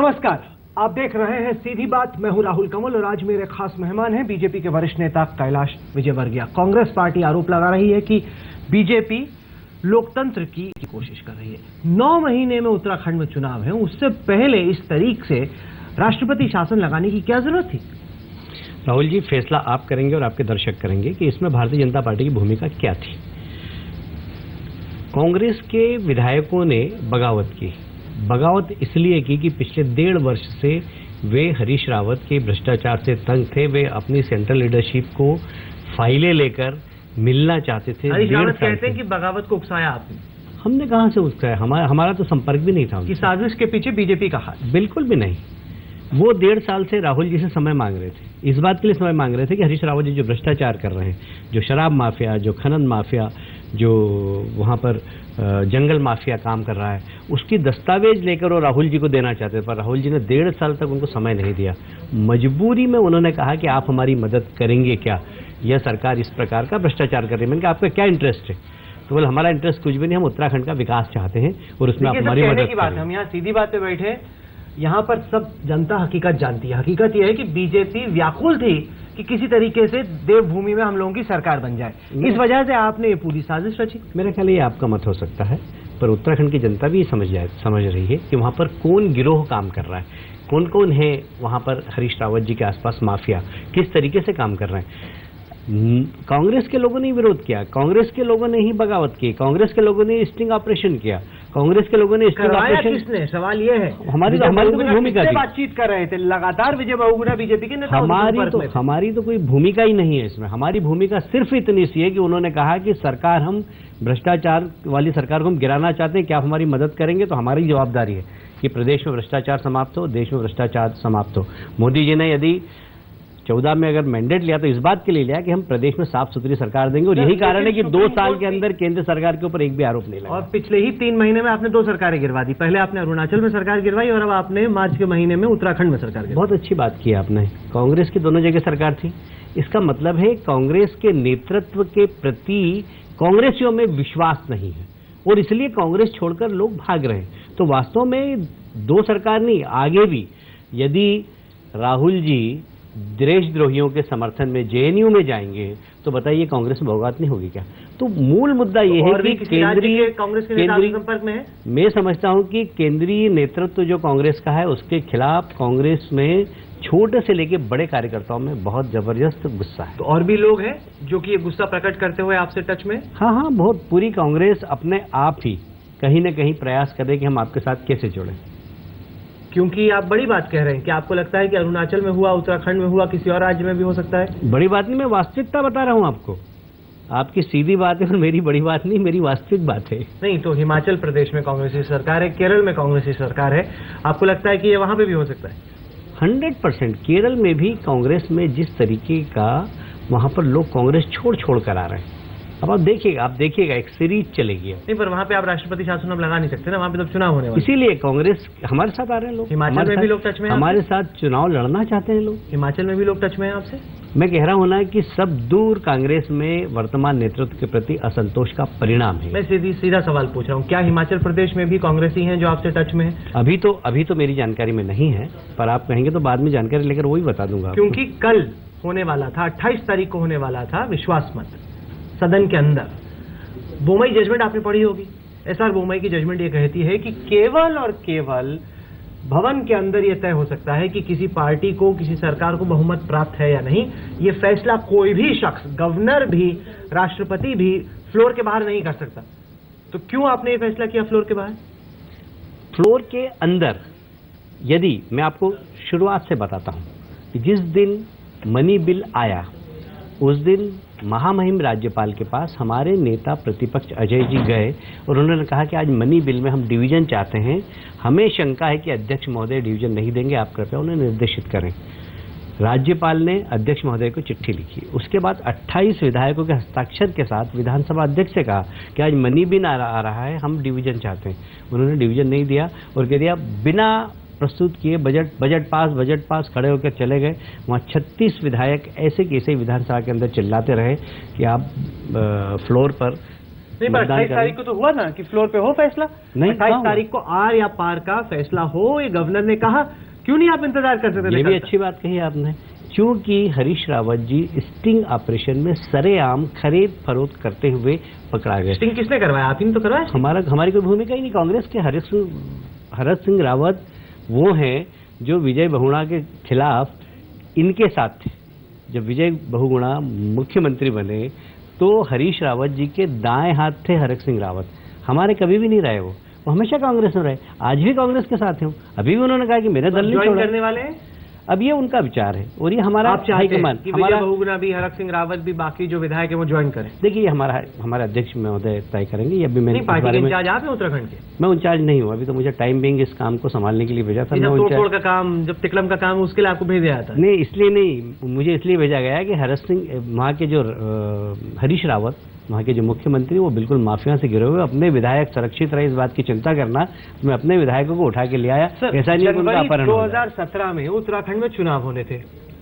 नमस्कार, आप देख रहे हैं सीधी बात। मैं हूं राहुल कंवल और आज मेरे खास मेहमान हैं बीजेपी के वरिष्ठ नेता कैलाश विजयवर्गीय। कांग्रेस पार्टी आरोप लगा रही है कि बीजेपी लोकतंत्र की कोशिश कर रही है। 9 महीने में उत्तराखंड में चुनाव है, उससे पहले इस तरीके से राष्ट्रपति शासन लगाने की क्या जरूरत थी? राहुल जी, फैसला आप करेंगे और आपके दर्शक करेंगे कि इसमें भारतीय जनता पार्टी की भूमिका क्या थी। कांग्रेस के विधायकों ने बगावत इसलिए की कि पिछले 1.5 वर्ष से वे हरीश रावत के भ्रष्टाचार से तंग थे। वे अपनी सेंट्रल लीडरशिप को फाइलें लेकर मिलना चाहते थे। हरीश रावत कहते हैं कि बगावत को उकसाया आपने। हमने कहां से उकसाया? हमारा तो संपर्क भी नहीं था। कि साजिश के पीछे बीजेपी का हाथ? बिल्कुल भी नहीं। वो 1.5 साल से राहुल जी से समय मांग रहे थे, इस बात के लिए समय मांग रहे थे कि हरीश रावत जी जो भ्रष्टाचार कर रहे हैं, जो शराब माफिया, जो खनन माफिया, जो वहाँ पर जंगल माफिया काम कर रहा है, उसकी दस्तावेज लेकर वो राहुल जी को देना चाहते थे। पर राहुल जी ने 1.5 साल तक उनको समय नहीं दिया। मजबूरी में उन्होंने कहा कि आप हमारी मदद करेंगे क्या? यह सरकार इस प्रकार का भ्रष्टाचार कर रही है। मैंने कहा आपका क्या इंटरेस्ट है? तो बोले हमारा इंटरेस्ट कुछ भी नहीं, हम उत्तराखंड का विकास चाहते हैं और उसमें आप हमारी मदद करें। हम यहाँ सीधी बात पे बैठे, यहाँ पर सब जनता हकीकत जानती है। हकीकत यह है कि बीजेपी व्याकुल थी कि किसी तरीके से देवभूमि में हम लोगों की सरकार बन जाए। इस वजह से आपने ये पूरी साजिश रची। मेरे ख्याल ये आपका मत हो सकता है, पर उत्तराखंड की जनता भी समझ रही है कि वहाँ पर कौन गिरोह काम कर रहा है, कौन कौन है वहाँ पर हरीश रावत जी के आसपास माफिया, किस तरीके से काम कर रहे हैं। कांग्रेस के लोगों ने विरोध किया, कांग्रेस के लोगों ने ही बगावत की, कांग्रेस के लोगों ने स्टिंग ऑपरेशन किया, कांग्रेस के लोगों ने स्टिंग ऑपरेशन। किसने? सवाल ये है। हमारी तो भूमिका थी। बातचीत कर रहे थे लगातार विजय बहुगुणा बीजेपी के नेता। हमारी तो कोई भूमिका ही नहीं है इसमें। हमारी भूमिका सिर्फ इतनी सी है कि उन्होंने कहा कि सरकार, हम भ्रष्टाचार वाली सरकार को हम गिराना चाहते हैं, क्या आप हमारी मदद करेंगे? तो हमारी जवाबदारी है कि प्रदेश में भ्रष्टाचार समाप्त हो, देश में भ्रष्टाचार समाप्त हो। मोदी जी ने यदि 14 में अगर मैंडेट लिया तो इस बात के लिए लिया कि हम प्रदेश में साफ सुथरी सरकार देंगे, और यही कारण है कि 2 साल के अंदर केंद्र सरकार के ऊपर एक भी आरोप नहीं लगा। और पिछले ही 3 महीने में आपने 2 सरकारें गिरवा दी। पहले आपने अरुणाचल में सरकार गिरवाई और अब आपने मार्च के महीने में उत्तराखंड में सरकार गिरवाई। बहुत अच्छी बात की आपने। कांग्रेस की दोनों जगह सरकार थी। इसका मतलब है कांग्रेस के नेतृत्व के प्रति कांग्रेसियों में विश्वास नहीं है और इसलिए कांग्रेस छोड़कर लोग भाग रहे हैं। तो वास्तव में 2 सरकार नहीं, आगे भी यदि राहुल जी देशद्रोहियों के समर्थन में जेएनयू में जाएंगे तो बताइए कांग्रेस में भौगात नहीं होगी क्या? तो मूल मुद्दा यह है कि केंद्रीय कांग्रेस के नेता संपर्क में है। मैं समझता हूं कि केंद्रीय नेतृत्व जो कांग्रेस का है उसके खिलाफ कांग्रेस में छोटे से लेके बड़े कार्यकर्ताओं में बहुत जबरदस्त गुस्सा है। तो और भी लोग हैं जो कि ये गुस्सा प्रकट करते हुए आपसे टच में? हाँ, बहुत। पूरी कांग्रेस अपने आप ही कहीं न कहीं प्रयास करे कि हम आपके साथ कैसे जुड़े। क्योंकि आप बड़ी बात कह रहे हैं कि आपको लगता है कि अरुणाचल में हुआ, उत्तराखंड में हुआ, किसी और राज्य में भी हो सकता है। बड़ी बात नहीं, मैं वास्तविकता बता रहा हूं आपको। आपकी सीधी बात है और मेरी बड़ी बात नहीं, मेरी वास्तविक बात है। नहीं तो हिमाचल प्रदेश में कांग्रेस की सरकार है, केरल में कांग्रेस की सरकार है, आपको लगता है कि ये वहां पे भी हो सकता है? 100% केरल में भी कांग्रेस में जिस तरीके का वहां पर लोग कांग्रेस छोड़ कर आ रहे हैं, अब आप देखिएगा एक सीरीज चलेगी। नहीं, पर वहाँ पे आप राष्ट्रपति शासन अब लगा नहीं सकते ना, वहाँ पे तो चुनाव होने वाले। इसीलिए कांग्रेस हमारे साथ आ रहे हैं लोग। हिमाचल में भी लोग टच में, हमारे साथ चुनाव लड़ना चाहते हैं लोग। हिमाचल में भी लोग टच में हैं आपसे। मैं कह रहा हूं ना कि सब दूर कांग्रेस में वर्तमान नेतृत्व के प्रति असंतोष का परिणाम है। मैं सीधा सवाल पूछ रहा हूँ, क्या हिमाचल प्रदेश में भी कांग्रेसी हैं जो आपसे टच में है? अभी तो मेरी जानकारी में नहीं है, पर आप कहेंगे तो बाद में जानकारी लेकर वही बता दूंगा। क्योंकि कल होने वाला था, 28 तारीख को होने वाला था विश्वास मत सदन के अंदर। बोमई जजमेंट आपने पढ़ी होगी। एसआर बोमई की जजमेंट ये कहती है कि केवल और केवल भवन के अंदर यह तय हो सकता है कि किसी पार्टी को, किसी सरकार को बहुमत प्राप्त है या नहीं। ये फैसला कोई भी शख्स, गवर्नर भी, राष्ट्रपति भी, फ्लोर के बाहर नहीं कर सकता। तो क्यों आपने ये फैसला किया फ्लोर के बाहर? फ्लोर के अंदर, यदि मैं आपको शुरुआत से बताता हूं कि जिस दिन मनी बिल आया उस दिन महामहिम राज्यपाल के पास हमारे नेता प्रतिपक्ष अजय जी गए और उन्होंने कहा कि आज मनी बिल में हम डिवीजन चाहते हैं, हमें शंका है कि अध्यक्ष महोदय डिवीजन नहीं देंगे, आप कृपया उन्हें निर्देशित करें। राज्यपाल ने अध्यक्ष महोदय को चिट्ठी लिखी। उसके बाद 28 विधायकों के हस्ताक्षर के साथ विधानसभा अध्यक्ष से कहा कि आज मनी बिल आ रहा है, हम डिवीजन चाहते हैं। उन्होंने डिवीजन नहीं दिया और कह दिया बिना प्रस्तुत किए बजट पास खड़े होकर चले गए। वहाँ 36 विधायक ऐसे कैसे विधानसभा के अंदर चिल्लाते रहे कि आप फ्लोर पर नहीं, पर 28 तारीख को तो हुआ ना कि फ्लोर पे हो फैसला। नहीं, 28 तारीख को आर या पार का फैसला हो, ये गवर्नर ने कहा। क्यों नहीं आप इंतजार कर सकते? ये भी अच्छी बात कही आपने, क्योंकि हरीश रावत जी स्टिंग ऑपरेशन में सरेआम खरीद फरोख्त करते हुए पकड़ा गए। स्टिंग किसने करवाया? आप ही ने तो करवाया। हमारी कोई भूमिका ही नहीं। कांग्रेस के हरीश सिंह रावत वो हैं जो विजय बहुगुणा के खिलाफ इनके साथ थे। जब विजय बहुगुणा मुख्यमंत्री बने तो हरीश रावत जी के दाएं हाथ थे हरीश सिंह रावत। हमारे कभी भी नहीं रहे वो हमेशा कांग्रेस में रहे। आज भी कांग्रेस के साथ हैं। अभी भी उन्होंने कहा कि मेरे दल नहीं छोड़ा। करने वाले हैं। अब ये उनका विचार है और ये हमारा हाईकमान, हमारा बहुगुणा भी, हरक सिंह रावत भी, बाकी जो विधायक है वो ज्वाइन करें। देखिए ये हमारे अध्यक्ष महोदय तय करेंगे। ये अभी मैं पार्टी के इंचार्ज आप हैं उत्तराखंड के? मैं इंचार्ज नहीं हूँ अभी, तो मुझे टाइम बिंग इस काम को संभालने के लिए भेजा था। तोड़ का काम, जब तिकलम का काम, उसके लिए आपको भेज दिया था? नहीं, इसलिए नहीं, मुझे इसलिए भेजा गया कि हरीश सिंह वहाँ के जो हरीश रावत वहाँ के जो मुख्यमंत्री वो बिल्कुल माफिया से घिरे हुए, अपने विधायक सुरक्षित रहे इस बात की चिंता करना। मैं अपने विधायकों को उठा के ले आया। ऐसा नहीं कि उनका अपहरण। 2017 में उत्तराखंड में चुनाव होने थे,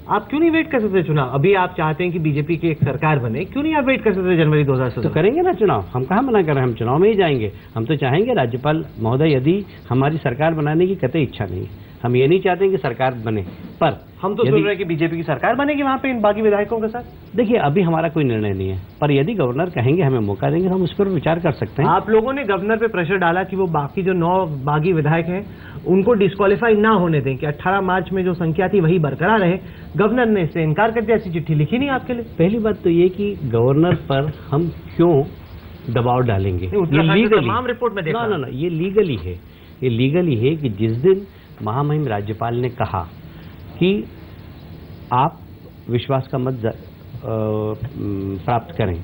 आप क्यों नहीं वेट कर सकते चुनाव? अभी आप चाहते हैं कि बीजेपी की एक सरकार बने, क्यों नहीं आप वेट कर सकते जनवरी 2017? तो करेंगे ना चुनाव, हम कहाँ मना कर रहे हैं, हम चुनाव में ही जाएंगे। हम तो चाहेंगे राज्यपाल महोदय, यदि हमारी सरकार बनाने की कतई इच्छा नहीं है, हम ये नहीं चाहते हैं कि सरकार बने, पर हम तो सुन रहे हैं कि बीजेपी की सरकार बनेगी वहां पे इन बागी विधायकों के साथ। देखिए अभी हमारा कोई निर्णय नहीं है, पर यदि गवर्नर कहेंगे हमें मौका देंगे तो हम उस पर विचार कर सकते हैं। आप लोगों ने गवर्नर पे प्रेशर डाला कि वो बाकी जो 9 बागी विधायक हैं उनको डिस्क्वालीफाई ना होने दें, कि 18 मार्च में जो संख्या थी वही बरकरार रहे। गवर्नर ने इससे इनकार कर दिया, ऐसी चिट्ठी लिखी नहीं आपके लिए। पहली बात तो ये कि गवर्नर पर हम क्यों दबाव डालेंगे? ये लीगली रिपोर्ट में देखा ना, ये लीगली है। ये लीगली है कि जिस दिन महामहिम राज्यपाल ने कहा कि आप विश्वास का मत प्राप्त करें,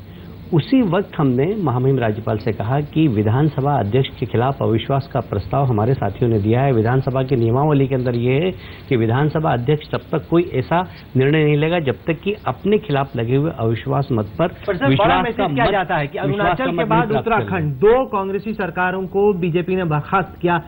उसी वक्त हमने महामहिम राज्यपाल से कहा कि विधानसभा अध्यक्ष के खिलाफ अविश्वास का प्रस्ताव हमारे साथियों ने दिया है। विधानसभा के नियमावली के अंदर ये है कि विधानसभा अध्यक्ष तब तक कोई ऐसा निर्णय नहीं लेगा जब तक कि अपने खिलाफ लगे हुए अविश्वास मत पर विश्वास का किया जाता है कि अरुणाचल के बाद उत्तराखंड 2 कांग्रेसी सरकारों को बीजेपी ने बर्खास्त किया।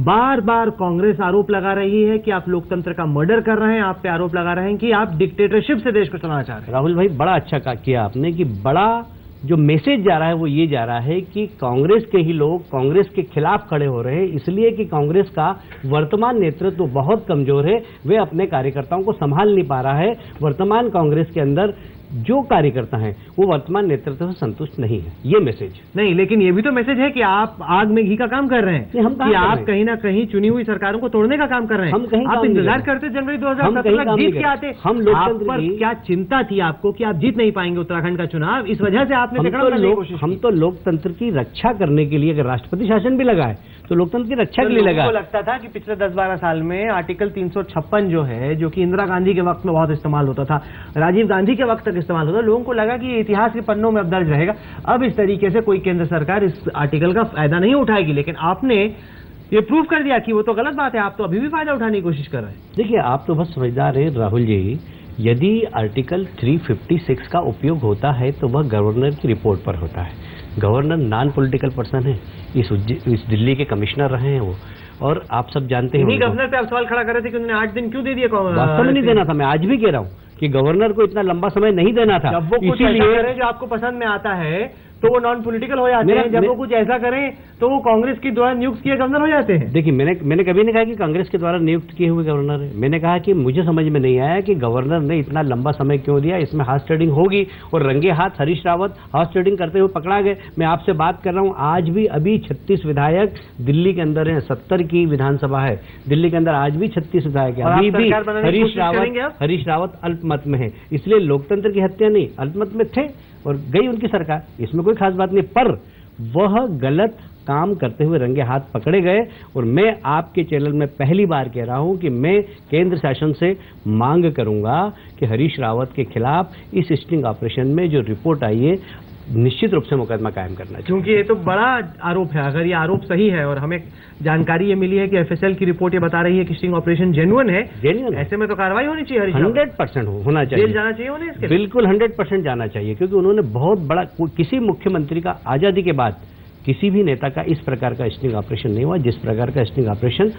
बार बार कांग्रेस आरोप लगा रही है कि आप लोकतंत्र का मर्डर कर रहे हैं, आप पे आरोप लगा रहे हैं कि आप डिक्टेटरशिप से देश को चलाना चाह रहे हैं। राहुल भाई बड़ा अच्छा किया आपने कि बड़ा जो मैसेज जा रहा है वो ये जा रहा है कि कांग्रेस के ही लोग कांग्रेस के खिलाफ खड़े हो रहे हैं, इसलिए कि कांग्रेस का वर्तमान नेतृत्व बहुत कमजोर है, वे अपने कार्यकर्ताओं को संभाल नहीं पा रहा है। वर्तमान कांग्रेस के अंदर जो कार्यकर्ता हैं वो वर्तमान नेतृत्व से संतुष्ट नहीं है, ये मैसेज नहीं। लेकिन ये भी तो मैसेज है कि आप आग में घी का काम कर रहे हैं, हम कि आप कहीं ना कहीं चुनी हुई सरकारों को तोड़ने का काम कर रहे हैं। आप इंतजार करते जनवरी 2017 जीत के आते। हम लोकतंत्र पर क्या चिंता थी आपको कि आप जीत नहीं पाएंगे उत्तराखंड का चुनाव, इस वजह से आपने हम तो लोकतंत्र की रक्षा करने के लिए, अगर राष्ट्रपति शासन भी लगाए तो लोकतंत्र की रक्षा के लिए लगा। मुझे लगता था कि पिछले 10-12 साल में आर्टिकल 356 जो है, जो कि इंदिरा गांधी के वक्त में बहुत इस्तेमाल होता था, राजीव गांधी के वक्त तक इस्तेमाल होता था, लोगों को लगा कि इतिहास के पन्नों में अब दर्ज रहेगा। अब इस तरीके से कोई केंद्र सरकार इस आर्टिकल का फायदा नहीं उठाएगी, लेकिन आपने ये प्रूव कर दिया कि वो तो गलत बात है, आप तो अभी भी फायदा उठाने की कोशिश कर रहे हैं। देखिए आप तो बस समझदार हैं राहुल जी, यदि आर्टिकल 356 का उपयोग होता है तो वह गवर्नर की रिपोर्ट पर होता है। गवर्नर नॉन पॉलिटिकल पर्सन है, इस दिल्ली के कमिश्नर रहे हैं वो, और आप सब जानते हैं। गवर्नर पे आप सवाल खड़ा कर रहे थे कि उन्होंने 8 दिन क्यों दे दिया? वास्तव में नहीं देना था, मैं आज भी कह रहा हूँ कि गवर्नर को इतना लंबा समय नहीं देना था। जब वो कुछ ऐसा करें जो आपको पसंद में आता है तो वो नॉन पॉलिटिकल हो जाते हैं, जब वो कुछ ऐसा करें तो वो कांग्रेस के द्वारा नियुक्त किए गवर्नर हो जाते हैं। देखिए मैंने कभी नहीं कहा कि कांग्रेस के द्वारा नियुक्त किए हुए गवर्नर है। मैंने कहा कि मुझे समझ में नहीं आया कि गवर्नर ने इतना लंबा समय क्यों दिया, इसमें हॉर्स ट्रेडिंग होगी, और रंगे हाथ हरीश रावत हॉर्स ट्रेडिंग करते हुए पकड़ा गए। मैं आपसे बात कर रहा हूँ, आज भी अभी 36 विधायक दिल्ली के अंदर हैं, 70 की विधानसभा है दिल्ली के अंदर, आज भी 36 विधायक है। अभी भी हरीश रावत अल्पमत में है, इसलिए लोकतंत्र की हत्या नहीं, अल्पमत में थे और गई उनकी सरकार, इसमें कोई खास बात नहीं। पर वह गलत काम करते हुए रंगे हाथ पकड़े गए, और मैं आपके चैनल में पहली बार कह रहा हूं कि मैं केंद्र शासन से मांग करूंगा कि हरीश रावत के खिलाफ इस स्टिंग ऑपरेशन में जो रिपोर्ट आई है निश्चित रूप से मुकदमा कायम करना चाहिए, क्योंकि ये तो बड़ा आरोप है। अगर ये आरोप सही है, और हमें जानकारी ये मिली है कि एफएसएल की रिपोर्ट ये बता रही है कि स्टिंग ऑपरेशन जेन्युइन है, ऐसे में तो कार्रवाई होनी चाहिए। 100% होना चाहिए, जेल जाना चाहिए उन्हें, बिल्कुल 100% जाना चाहिए, क्योंकि उन्होंने बहुत बड़ा, किसी मुख्यमंत्री का आजादी के बाद किसी भी नेता का इस प्रकार का स्टिंग ऑपरेशन नहीं हुआ जिस प्रकार का स्टिंग ऑपरेशन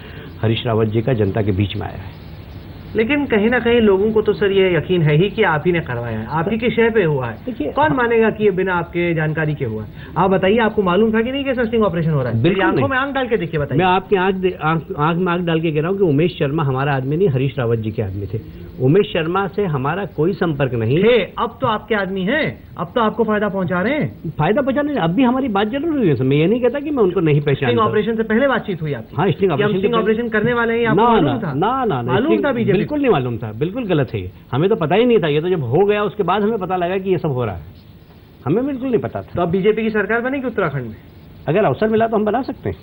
हरीश रावत जी का जनता के बीच में आया है। लेकिन कहीं ना कहीं लोगों को तो सर ये यकीन है ही कि आप ही ने करवाया है, आप ही के शय पे हुआ है। कौन मानेगा कि ये बिना आपके जानकारी के हुआ है? आप बताइए, आपको मालूम था कि नहीं कि स्टिंग ऑपरेशन हो रहा है? बिल्कुल आंखों में आंख डाल के देखिए, बताइए। मैं आपकी आंख में आंख डाल के कह रहा हूँ कि उमेश शर्मा हमारा आदमी नहीं, हरीश रावत जी के आदमी थे। उमेश शर्मा से हमारा कोई संपर्क नहीं है। अब तो आपके आदमी हैं, अब तो आपको फायदा पहुंचा रहे हैं। फायदा पहुंचाने, अब भी हमारी बात जरूर हुई है। मैं ये नहीं कहता कि मैं उनको नहीं पहचानता। स्टिंग ऑपरेशन से पहले बातचीत हुई आपकी? हाँ, स्टिंग ऑपरेशन करने वाले हैं, आपको मालूम था? ना, मालूम था बीजेपी? बिल्कुल नहीं मालूम था, बिल्कुल गलत है ये। हमें तो पता ही नहीं था, ये तो जब हो गया उसके बाद हमें पता लगा कि ये सब हो रहा है। हमें बिल्कुल नहीं पता था। तो अब बीजेपी की सरकार बनेगी उत्तराखंड में? अगर अवसर मिला तो हम बना सकते हैं।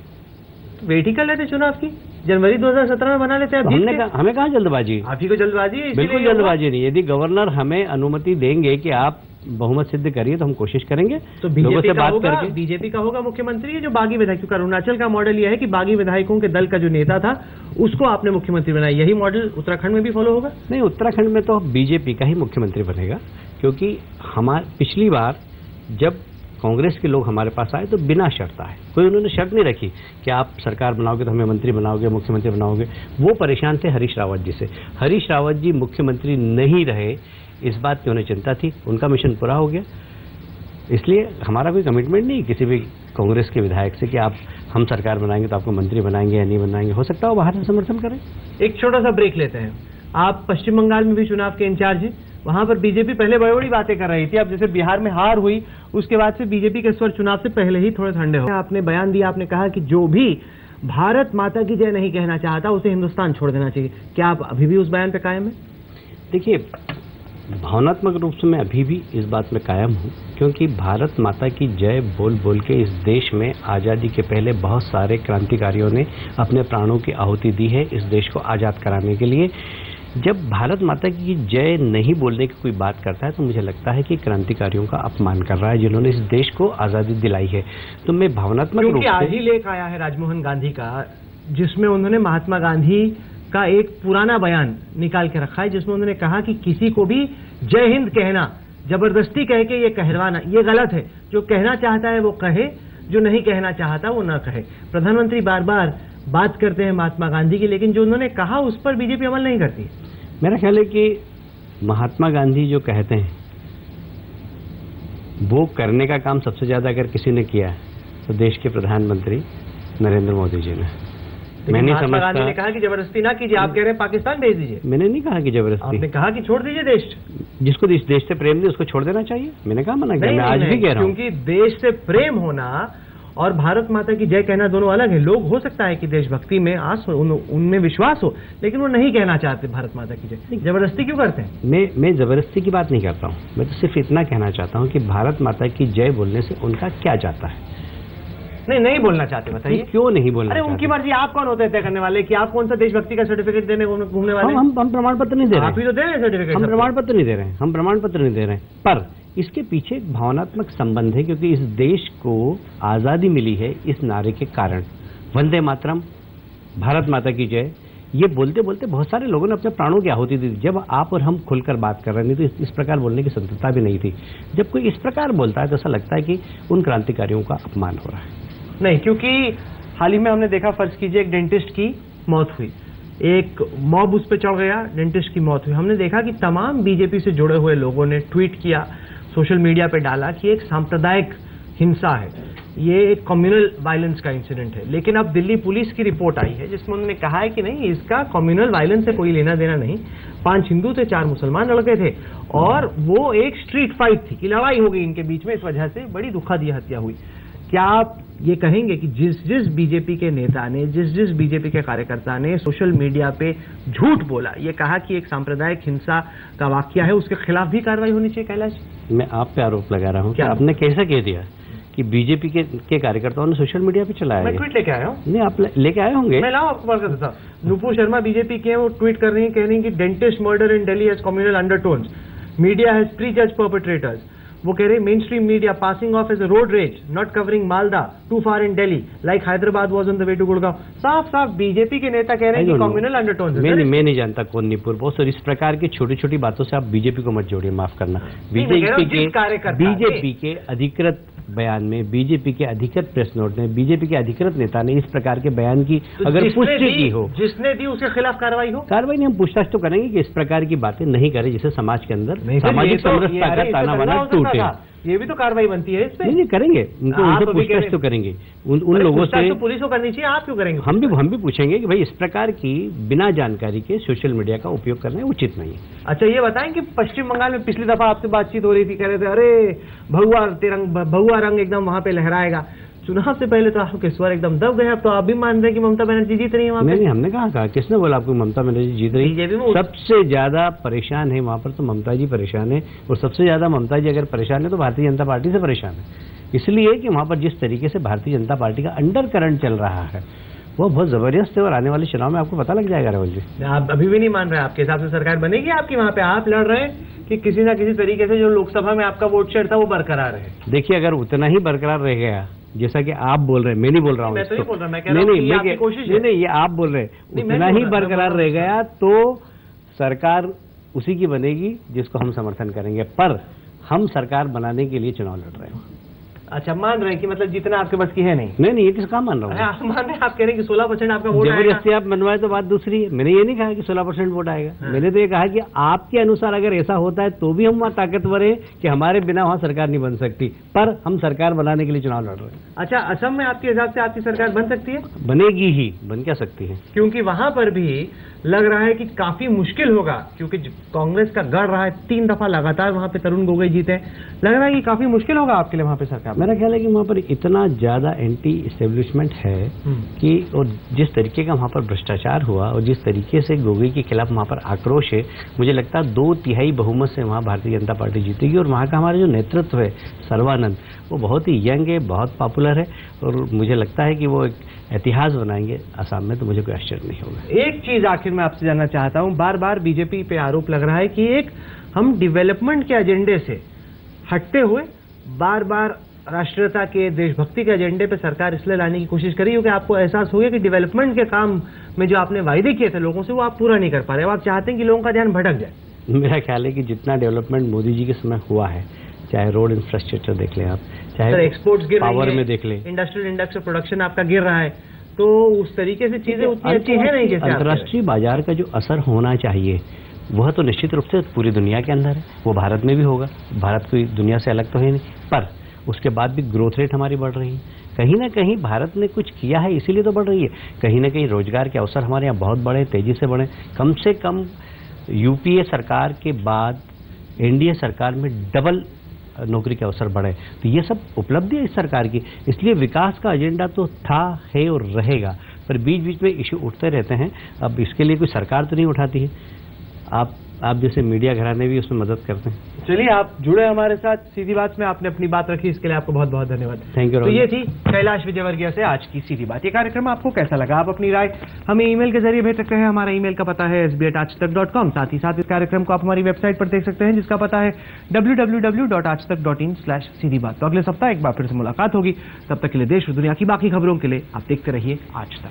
तो वेट ही कर लेते चुनाव की, जनवरी 2017 में बना लेते हैं। तो हमें कहाँ जल्दबाजी? आप ही को जल्दबाजी है? बिल्कुल जल्दबाजी नहीं। यदि गवर्नर हमें अनुमति देंगे कि आप बहुमत सिद्ध करिए तो हम कोशिश करेंगे। तो बीजेपी का होगा मुख्यमंत्री, जो बागी विधायक, क्योंकि अरुणाचल का मॉडल यह है कि बागी विधायकों के दल का जो नेता था उसको आपने मुख्यमंत्री बनाया। यही मॉडल उत्तराखंड में भी फॉलो होगा? नहीं, उत्तराखंड में तो बीजेपी का ही मुख्यमंत्री बनेगा, क्योंकि पिछली बार जब कांग्रेस के लोग हमारे पास आए तो बिना शर्त आए, कोई उन्होंने शर्त नहीं रखी कि आप सरकार बनाओगे तो हमें मंत्री बनाओगे, मुख्यमंत्री बनाओगे। वो परेशान थे हरीश रावत जी से। हरीश रावत जी मुख्यमंत्री नहीं रहे, इस बात की उन्हें चिंता थी। उनका मिशन पूरा हो गया। इसलिए हमारा कोई कमिटमेंट नहीं किसी भी कांग्रेस के विधायक से कि आप हम सरकार बनाएंगे तो आपको मंत्री बनाएंगे या नहीं बनाएंगे। हो सकता है वो बाहर से समर्थन करें। एक छोटा सा ब्रेक लेते हैं। आप पश्चिम बंगाल में भी चुनाव के इंचार्ज हैं, वहां पर बीजेपी पहले बड़ी बड़ी बातें कर रही थी। अब जैसे बिहार में हार हुई, उसके बाद से बीजेपी के स्वर चुनाव से पहले ही थोड़े ठंडे हो। आपने बयान दिया, आपने कहा कि जो भी भारत माता की जय नहीं कहना चाहता उसे हिंदुस्तान छोड़ देना चाहिए। क्या आप अभी भी उस बयान पे कायम हैं? देखिए, भावनात्मक रूप से मैं अभी भी इस बात में कायम हूँ, क्योंकि भारत माता की जय बोल बोल के इस देश में आज़ादी के पहले बहुत सारे क्रांतिकारियों ने अपने प्राणों की आहुति दी है इस देश को आज़ाद कराने के लिए। जब भारत माता की जय नहीं बोलने की कोई बात करता है तो मुझे लगता है कि क्रांतिकारियों का अपमान कर रहा है जिन्होंने इस देश को आज़ादी दिलाई है। तो मैं भावनात्मक रूप से, आज ही लेख आया है राजमोहन गांधी का, जिसमें उन्होंने महात्मा गांधी का एक पुराना बयान निकाल के रखा है, जिसमें उन्होंने कहा कि किसी को भी जय हिंद कहना, जबरदस्ती कह के ये कहलवाना, ये गलत है। जो कहना चाहता है वो कहे, जो नहीं कहना चाहता वो न कहे। प्रधानमंत्री बार बार बात करते हैं महात्मा गांधी की, लेकिन जो उन्होंने कहा उस पर बीजेपी अमल नहीं करती। मेरा ख्याल है कि महात्मा गांधी जो कहते हैं वो करने का काम सबसे ज्यादा अगर किसी ने किया तो देश के प्रधानमंत्री नरेंद्र मोदी जी ने। मैं नहीं समझता। गांधी ने कहा कि जबरदस्ती ना कीजिए, आप कह रहे हैं पाकिस्तान भेज दीजिए। मैंने नहीं कहा कि जबरदस्ती, आपने कहा कि छोड़ दीजिए देश। जिसको इस देश से प्रेम नहीं उसको छोड़ देना चाहिए। मैंने कहा मना किया, मैं आज भी कह रहा हूं। क्योंकि देश से प्रेम होना और भारत माता की जय कहना दोनों अलग है। लोग हो सकता है कि देशभक्ति में आस हो, उनमें विश्वास हो, लेकिन वो नहीं कहना चाहते भारत माता की जय। जबरदस्ती क्यों करते हैं? मैं जबरदस्ती की बात नहीं करता हूँ। मैं तो सिर्फ इतना कहना चाहता हूँ कि भारत माता की जय बोलने से उनका क्या जाता है। नहीं बोलना चाहते, बताइए क्यों नहीं बोलना? अरे उनकी मर्जी। आप कौन होते हैं तय करने वाले कि आप कौन सा देशभक्ति का सर्टिफिकेट देने घूमने वाले? हम प्रमाण पत्र नहीं दे रहे। आप ही तो दे रहे हैं सर्टिफिकेट। हम प्रमाण पत्र नहीं दे रहे हैं, हम प्रमाण पत्र नहीं दे रहे हैं। पर इसके पीछे एक भावनात्मक संबंध है, क्योंकि इस देश को आजादी मिली है इस नारे के कारण। वंदे मातरम, भारत माता की जय, ये बोलते बोलते बहुत सारे लोगों ने अपने प्राणों की आहुति दी। जब आप और हम खुलकर बात कर रहे हैं, नहीं तो इस प्रकार बोलने की स्वतंत्रता भी नहीं थी। जब कोई इस प्रकार बोलता है तो ऐसा लगता है कि उन क्रांतिकारियों का अपमान हो रहा है। नहीं, क्योंकि हाल ही में हमने देखा, फर्ज कीजिए एक डेंटिस्ट की मौत हुई, एक मॉब उस पर चढ़ गया, डेंटिस्ट की मौत हुई। हमने देखा कि तमाम बीजेपी से जुड़े हुए लोगों ने ट्वीट किया, सोशल मीडिया पे डाला कि एक सांप्रदायिक हिंसा है, ये एक कम्युनल वायलेंस का इंसिडेंट है। लेकिन अब दिल्ली पुलिस की रिपोर्ट आई है जिसमें उन्होंने कहा है कि नहीं, इसका कम्युनल वायलेंस से कोई लेना देना नहीं। 5 हिंदू थे, 4 मुसलमान लड़के थे और वो एक स्ट्रीट फाइट थी कि लड़ाई हो गई इनके बीच में, इस वजह से बड़ी दुखद यह हत्या हुई। क्या आप ये कहेंगे कि जिस बीजेपी के नेता ने, जिस बीजेपी के कार्यकर्ता ने सोशल मीडिया पे झूठ बोला, ये कहा कि एक सांप्रदायिक हिंसा का वाकया है, उसके खिलाफ भी कार्रवाई होनी चाहिए? कैलाश, मैं आप पे आरोप लगा रहा हूँ कि आपने कैसे कह दिया कि बीजेपी के कार्यकर्ताओं ने सोशल मीडिया पे चलाया? मैं ट्वीट लेके आया हूँ। नहीं, आप लेके आए होंगे। मैं लाऊं आपको बात करता था। नुपुर शर्मा बीजेपी के हैं, वो ट्वीट कर रही हैं, कह रही हैं कि dentist murder in Delhi has communal undertones, media has प्रीजज्ड perpetrators. वो कह रहे main stream media passing of as a road rage, not covering Malda to far in Delhi like Hyderabad was on the way to Gurgaon. साफ साफ बीजेपी के नेता कह रहे हैं कि कम्युनल अंडरटोन्स। मैं नहीं जानता कौन नुपुर बोस, और इस प्रकार की छोटी छोटी बातों से आप बीजेपी को मत जोड़िए, माफ करना। बीजेपी के अधिकृत बयान में, बीजेपी के अधिकृत प्रेस नोट में, बीजेपी के अधिकृत नेता ने इस प्रकार के बयान की अगर पुष्टि की हो, जिसने दी उसके खिलाफ कार्रवाई हो। कार्रवाई नहीं, हम पूछताछ तो करेंगे कि इस प्रकार की बातें नहीं करें जिससे समाज के अंदर सामाजिक समरसता का ताना बाना टूटे। ये भी तो कार्रवाई बनती है इस पे। नहीं करेंगे, उनको आप उनसे अभी कह पूछताछ रहे- तो करेंगे उन लोगों से। तो पुलिस को करनी चाहिए, आप क्यों करेंगे? हम भी पूछेंगे कि भाई इस प्रकार की बिना जानकारी के सोशल मीडिया का उपयोग करना उचित नहीं है। अच्छा ये बताएं कि पश्चिम बंगाल में पिछली दफा आपसे बातचीत हो रही थी, कह रहे थे अरे भगवा रंग एकदम वहां पे लहराएगा। चुनाव से पहले तो आपके स्वर एकदम दब गए, अब तो आप भी मान रहे हैं कि ममता बनर्जी जीत रही है वहां पे। नहीं, हमने कहा किसने बोला आपको ममता बनर्जी जीत रही? बीजेपी में सबसे ज्यादा परेशान है वहां पर तो ममता जी परेशान है, और सबसे ज्यादा ममता जी अगर परेशान है तो भारतीय जनता पार्टी से परेशान है। इसलिए कि वहां पर जिस तरीके से भारतीय जनता पार्टी का अंडर करंट चल रहा है वो बहुत जबरदस्त है, और आने वाले चुनाव में आपको पता लग जाएगा। राहुल जी आप अभी भी नहीं मान रहे, आपके हिसाब से सरकार बनेगी आपकी वहां पे? आप लड़ रहे हैं कि किसी ना किसी तरीके से जो लोकसभा में आपका वोट शेयर था वो बरकरार है? देखिए, अगर उतना ही बरकरार रह गया जैसा कि आप बोल रहे हैं, मैं नहीं बोल रहा हूँ, मैं तो नहीं बोल रहा, मैं कह रहा हूं कि आपकी कोशिश है। नहीं, ये आप बोल रहे हैं, उतना ही बरकरार रह गया तो सरकार उसी की बनेगी जिसको हम समर्थन करेंगे, पर हम सरकार बनाने के लिए चुनाव लड़ रहे हैं। अच्छा, मान रहे हैं कि मतलब जितना आपके बस की है नहीं? नहीं, ये किस काम मान रहा हूँ? आप मान रहे हैं, आप कह रहे हैं कि 16% आपका वोट आएगा। जबरदस्ती आप मनवाए तो बात दूसरी है। मैंने ये नहीं कहा कि 16% वोट आएगा, मैंने तो ये कहा कि आपके अनुसार अगर ऐसा होता है तो भी हम वहाँ ताकतवर है कि हमारे बिना वहाँ सरकार नहीं बन सकती, पर हम सरकार बनाने के लिए चुनाव लड़ रहे हैं। अच्छा, असम में आपके हिसाब से आपकी सरकार बन सकती है? बनेगी ही, बन क्या सकती है? क्योंकि वहां पर भी लग रहा है कि काफी मुश्किल होगा, क्योंकि कांग्रेस का गढ़ रहा है, 3 दफा लगातार वहां पे तरुण गोगोई जीते। लग रहा है कि काफी मुश्किल होगा आपके लिए वहां पे सरकार। मेरा ख्याल है कि वहाँ पर इतना ज्यादा एंटी एस्टेब्लिशमेंट है कि, और जिस तरीके का वहाँ पर भ्रष्टाचार हुआ और जिस तरीके से गोगोई के खिलाफ वहाँ पर आक्रोश है, मुझे लगता है 2/3 बहुमत से वहाँ भारतीय जनता पार्टी जीतेगी। और वहाँ का हमारा जो नेतृत्व है सर्वानंद, वो बहुत ही यंग है, बहुत पॉपुलर है, और मुझे लगता है कि वो एक इतिहास बनाएंगे असम में, तो मुझे कोई आश्चर्य नहीं होगा। एक चीज आखिर मैं आपसे जानना चाहता हूं, बार बार बीजेपी पे आरोप लग रहा है कि एक हम डेवलपमेंट के एजेंडे से हटते हुए बार बार राष्ट्रीयता के, देशभक्ति के एजेंडे पे सरकार इसलिए लाने की कोशिश करी क्योंकि आपको एहसास हो गया कि डेवलपमेंट के काम में जो आपने वायदे किए थे लोगों से वो आप पूरा नहीं कर पा रहे, आप चाहते हैं कि लोगों का ध्यान भटक जाए। मेरा ख्याल है कि जितना डेवलपमेंट मोदी जी के समय हुआ है, चाहे रोड इंफ्रास्ट्रक्चर देख लें आप, चाहे एक्सपोर्ट्स गिर पावर रही में देख लें, इंडस्ट्रियल इंडेक्स ऑफ प्रोडक्शन आपका गिर रहा है, तो उस तरीके से चीजें उतनी अच्छी है नहीं जैसे अंतर्राष्ट्रीय बाजार का जो असर होना चाहिए वह तो निश्चित रूप से पूरी दुनिया के अंदर है, वो भारत में भी होगा। भारत कोई दुनिया से अलग तो है नहीं, पर उसके बाद भी ग्रोथ रेट हमारी बढ़ रही है। कहीं ना कहीं भारत ने कुछ किया है इसीलिए तो बढ़ रही है। कहीं ना कहीं रोजगार के अवसर हमारे यहाँ बहुत बढ़े, तेजी से बढ़े। कम से कम यूपीए सरकार के बाद एनडीए सरकार में डबल नौकरी के अवसर बढ़े, तो ये सब उपलब्धि है इस सरकार की। इसलिए विकास का एजेंडा तो था, है और रहेगा, पर बीच बीच में इश्यू उठते रहते हैं। अब इसके लिए कोई सरकार तो नहीं उठाती है, आप जैसे मीडिया घराने भी उसमें मदद करते हैं। चलिए, आप जुड़े हमारे साथ सीधी बात में, आपने अपनी बात रखी, इसके लिए आपको बहुत बहुत धन्यवाद। Thank you. तो ये थी कैलाश विजयवर्गीय से आज की सीधी बात। ये कार्यक्रम आपको कैसा लगा, आप अपनी राय हमें ईमेल के जरिए भेज सकते हैं। हमारा ईमेल का पता है sb@aajtak.com। साथ ही साथ इस कार्यक्रम को आप हमारी वेबसाइट पर देख सकते हैं जिसका पता है www.aajtak.in/सीधी बात। तो अगले सप्ताह एक बार फिर से मुलाकात होगी, तब तक के लिए देश और दुनिया की बाकी खबरों के लिए आप देखते रहिए आज तक।